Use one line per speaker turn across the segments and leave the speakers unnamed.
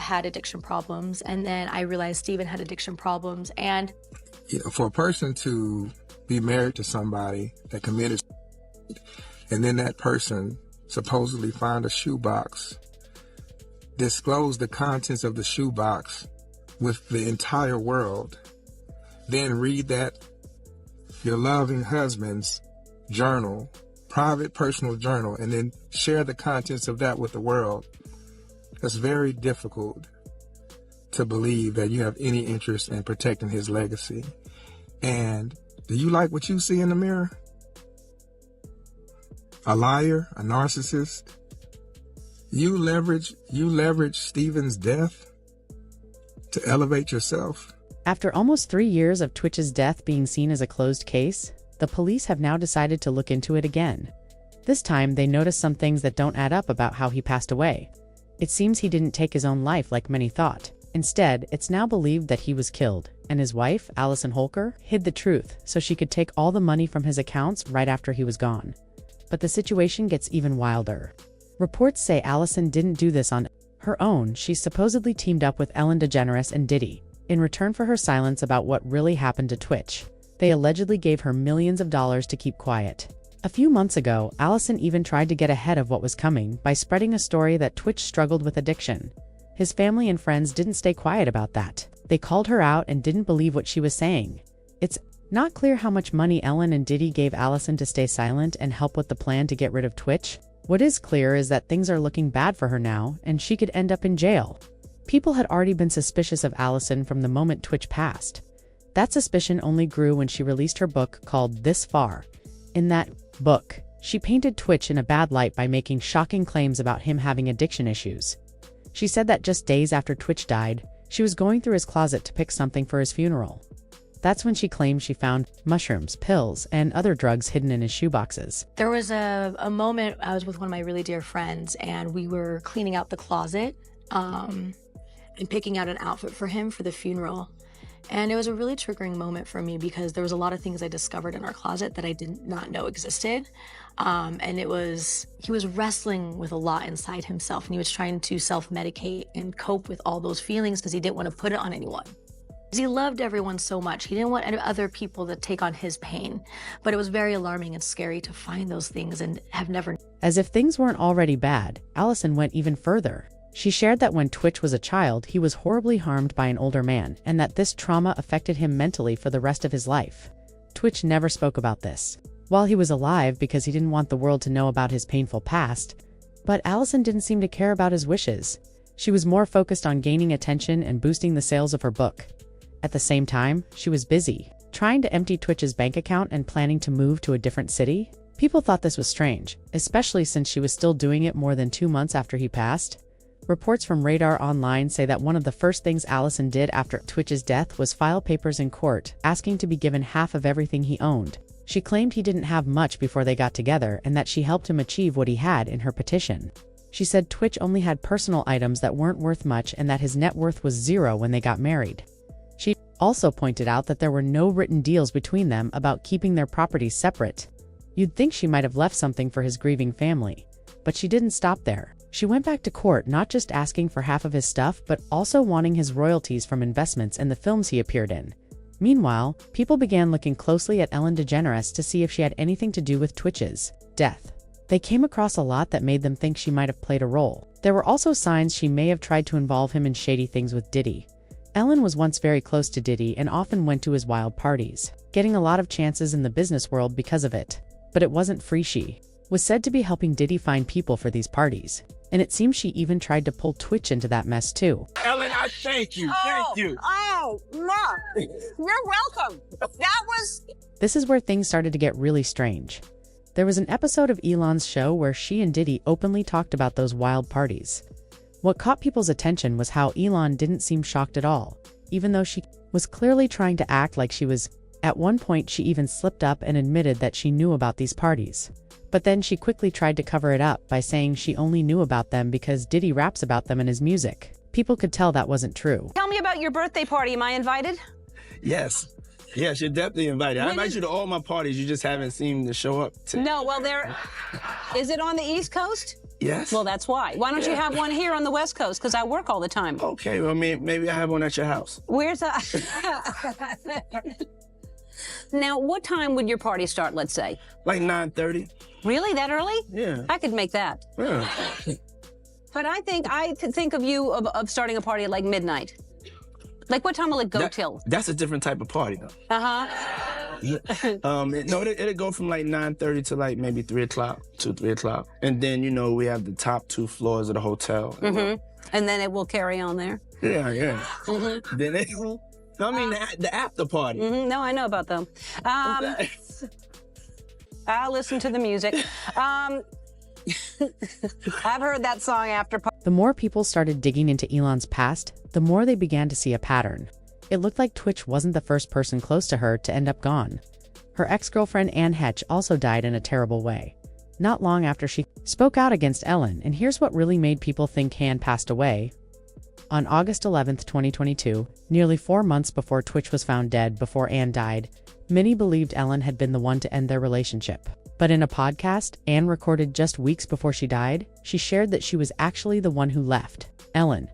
had addiction problems, and then I realized Steven had addiction problems. And
for a person to be married to somebody that committed, and then that person supposedly find a shoebox, disclose the contents of the shoebox with the entire world, then read that your loving husband's journal, private personal journal, and then share the contents of that with the world. It's very difficult to believe that you have any interest in protecting his legacy. And do you like what you see in the mirror? A liar, a narcissist? You leverage Steven's death to elevate yourself?
After almost 3 years of tWitch's death being seen as a closed case, the police have now decided to look into it again. This time, they noticed some things that don't add up about how he passed away. It seems he didn't take his own life like many thought. Instead, it's now believed that he was killed, and his wife, Allison Holker, hid the truth so she could take all the money from his accounts right after he was gone. But the situation gets even wilder. Reports say Allison didn't do this on her own. She supposedly teamed up with Ellen DeGeneres and Diddy in return for her silence about what really happened to Twitch. They allegedly gave her millions of dollars to keep quiet. A few months ago, Allison even tried to get ahead of what was coming by spreading a story that Twitch struggled with addiction. His family and friends didn't stay quiet about that. They called her out and didn't believe what she was saying. It's not clear how much money Ellen and Diddy gave Allison to stay silent and help with the plan to get rid of Twitch. What is clear is that things are looking bad for her now, and she could end up in jail. People had already been suspicious of Allison from the moment Twitch passed. That suspicion only grew when she released her book called This Far. In that book, she painted Twitch in a bad light by making shocking claims about him having addiction issues. She said that just days after Twitch died, she was going through his closet to pick something for his funeral. That's when she claimed she found mushrooms, pills, and other drugs hidden in his shoeboxes.
There was a moment I was with one of my really dear friends, and we were cleaning out the closet and picking out an outfit for him for the funeral. And it was a really triggering moment for me because there was a lot of things I discovered in our closet that I did not know existed. And he was wrestling with a lot inside himself, and he was trying to self-medicate and cope with all those feelings because he didn't want to put it on anyone. He loved everyone so much. He didn't want other people to take on his pain. But it was very alarming and scary to find those things and have never.
As if things weren't already bad, Allison went even further. She shared that when Twitch was a child, he was horribly harmed by an older man, and that this trauma affected him mentally for the rest of his life. Twitch never spoke about this while he was alive because he didn't want the world to know about his painful past. But Allison didn't seem to care about his wishes. She was more focused on gaining attention and boosting the sales of her book. At the same time, she was busy trying to empty Twitch's bank account and planning to move to a different city. People thought this was strange, especially since she was still doing it more than 2 months after he passed. Reports from Radar Online say that one of the first things Allison did after Twitch's death was file papers in court, asking to be given half of everything he owned. She claimed he didn't have much before they got together and that she helped him achieve what he had in her petition. She said Twitch only had personal items that weren't worth much and that his net worth was zero when they got married. She also pointed out that there were no written deals between them about keeping their properties separate. You'd think she might have left something for his grieving family. But she didn't stop there. She went back to court not just asking for half of his stuff but also wanting his royalties from investments and the films he appeared in. Meanwhile, people began looking closely at Ellen DeGeneres to see if she had anything to do with Twitch's death. They came across a lot that made them think she might have played a role. There were also signs she may have tried to involve him in shady things with Diddy. Ellen was once very close to Diddy and often went to his wild parties, getting a lot of chances in the business world because of it. But it wasn't free. She was said to be helping Diddy find people for these parties. And it seems she even tried to pull Twitch into that mess too.
Ellen, I thank you. Thank you.
Oh, Mark, you're welcome.
This is where things started to get really strange. There was an episode of Elon's show where she and Diddy openly talked about those wild parties. What caught people's attention was how Elon didn't seem shocked at all, even though she was clearly trying to act like she was. At one point, she even slipped up and admitted that she knew about these parties. But then she quickly tried to cover it up by saying she only knew about them because Diddy raps about them in his music. People could tell that wasn't true.
Tell me about your birthday party. Am I invited?
Yes. Yes, you're definitely invited. I invite you to all my parties. You just haven't seemed to show up.
No, well, is it on the East Coast?
Yes.
Well, that's why. Why don't you have one here on the West Coast? Because I work all the time.
Okay, well, maybe I have one at your house.
Where's that? Now, what time would your party start, let's say?
Like 9:30.
Really? That early?
Yeah.
I could make that.
Yeah.
But I could think of you of starting a party at like midnight. Like, what time will it go till?
That's a different type of party, though. No, it'll go from like 9:30 to like maybe 3 o'clock, 3 o'clock. And then, you know, we have the top 2 floors of the hotel.
Mm-hmm. And then it will carry on there.
Yeah, yeah.
Mm-hmm.
Then the after party.
Mm-hmm. No, I know about them. I'll listen to the music. I've heard that song after party.
The more people started digging into Elon's past, the more they began to see a pattern. It looked like Twitch wasn't the first person close to her to end up gone. Her ex-girlfriend Anne Hetch also died in a terrible way. Not long after she spoke out against Ellen, and here's what really made people think Anne passed away. On August 11, 2022, nearly 4 months before Twitch was found dead before Anne died, many believed Ellen had been the one to end their relationship. But in a podcast Anne recorded just weeks before she died, she shared that she was actually the one who left Ellen.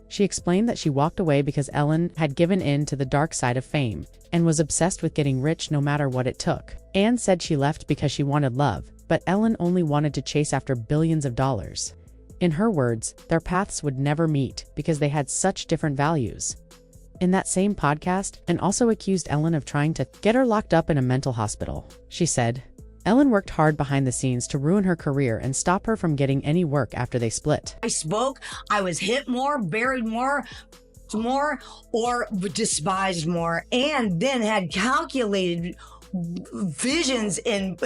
She explained that she walked away because Ellen had given in to the dark side of fame and was obsessed with getting rich no matter what it took. Anne said she left because she wanted love, but Ellen only wanted to chase after billions of dollars. In her words, their paths would never meet because they had such different values. In that same podcast, Anne also accused Ellen of trying to get her locked up in a mental hospital. She said, Ellen worked hard behind the scenes to ruin her career and stop her from getting any work after they split.
I spoke, I was hit more, buried more, or despised more, and then had calculated visions and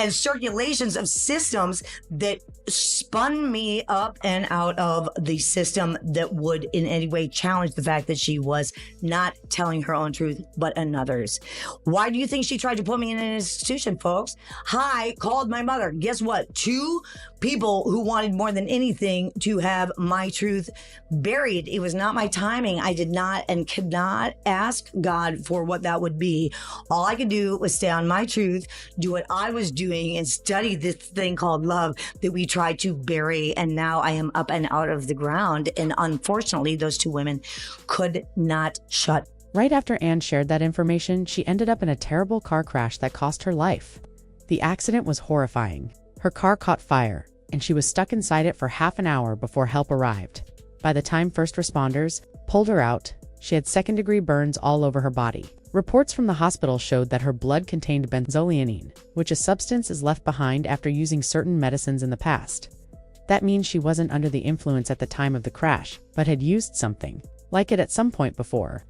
circulations of systems that spun me up and out of the system that would in any way challenge the fact that she was not telling her own truth but another's. Why do you think she tried to put me in an institution, folks? I called my mother. Guess what? 2 people who wanted more than anything to have my truth buried. It was not my timing. I did not and could not ask God for what that would be. All I could do was stay on my truth, do what I was doing, and study this thing called love that we tried to bury. And now I am up and out of the ground. And unfortunately, those 2 women could not shut.
Right after Anne shared that information, she ended up in a terrible car crash that cost her life. The accident was horrifying. Her car caught fire, and she was stuck inside it for half an hour before help arrived. By the time first responders pulled her out, she had second-degree burns all over her body. Reports from the hospital showed that her blood contained benzolyanine, which a substance is left behind after using certain medicines in the past. That means she wasn't under the influence at the time of the crash, but had used something like it at some point before.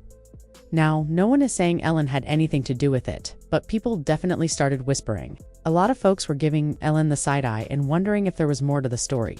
Now, no one is saying Ellen had anything to do with it, but people definitely started whispering. A lot of folks were giving Ellen the side eye and wondering if there was more to the story.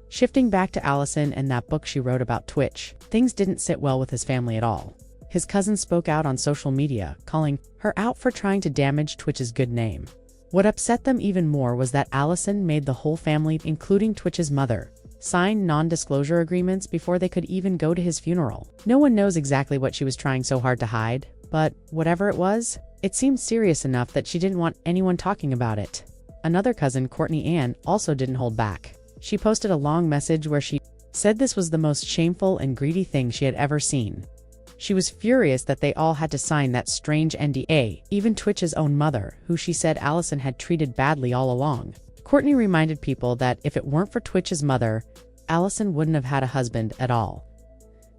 Shifting back to Allison and that book she wrote about Twitch, things didn't sit well with his family at all. His cousin spoke out on social media, calling her out for trying to damage Twitch's good name. What upset them even more was that Allison made the whole family, including Twitch's mother, sign non-disclosure agreements before they could even go to his funeral. No one knows exactly what she was trying so hard to hide, but whatever it was, it seemed serious enough that she didn't want anyone talking about it. Another cousin, Courtney Ann, also didn't hold back. She posted a long message where she said this was the most shameful and greedy thing she had ever seen. She was furious that they all had to sign that strange NDA, even Twitch's own mother, who she said Allison had treated badly all along. Courtney reminded people that if it weren't for Twitch's mother, Allison wouldn't have had a husband at all.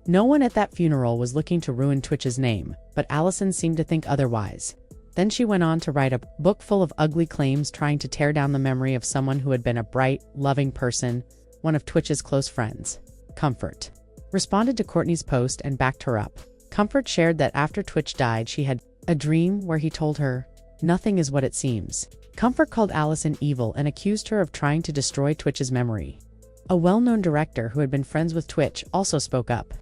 No one at that funeral was looking to ruin Twitch's name, but Allison seemed to think otherwise. Then she went on to write a book full of ugly claims trying to tear down the memory of someone who had been a bright, loving person, one of Twitch's close friends. Comfort responded to Courtney's post and backed her up. Comfort shared that after Twitch died, she had a dream where he told her, "Nothing is what it seems." Comfort called Allison evil and accused her of trying to destroy Twitch's memory. A well-known director who had been friends with Twitch also spoke up.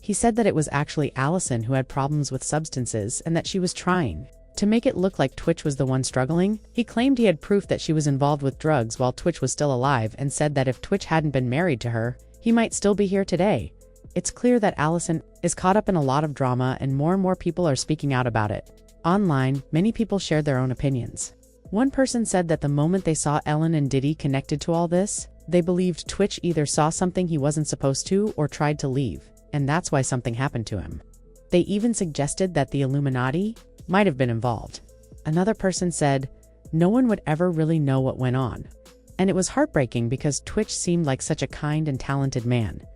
He said that it was actually Allison who had problems with substances and that she was trying to make it look like Twitch was the one struggling. He claimed he had proof that she was involved with drugs while Twitch was still alive and said that if Twitch hadn't been married to her, he might still be here today. It's clear that Allison is caught up in a lot of drama and more people are speaking out about it. Online, many people shared their own opinions. One person said that the moment they saw Ellen and Diddy connected to all this, They believed Twitch either saw something he wasn't supposed to or tried to leave, and that's why something happened to him. They even suggested that the Illuminati might have been involved. Another person said, no one would ever really know what went on. And it was heartbreaking because Twitch seemed like such a kind and talented man.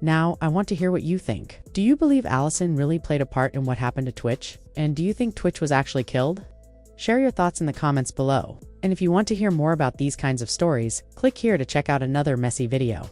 Now, I want to hear what you think. Do you believe Allison really played a part in what happened to Twitch? And do you think Twitch was actually killed? Share your thoughts in the comments below. And if you want to hear more about these kinds of stories, click here to check out another messy video.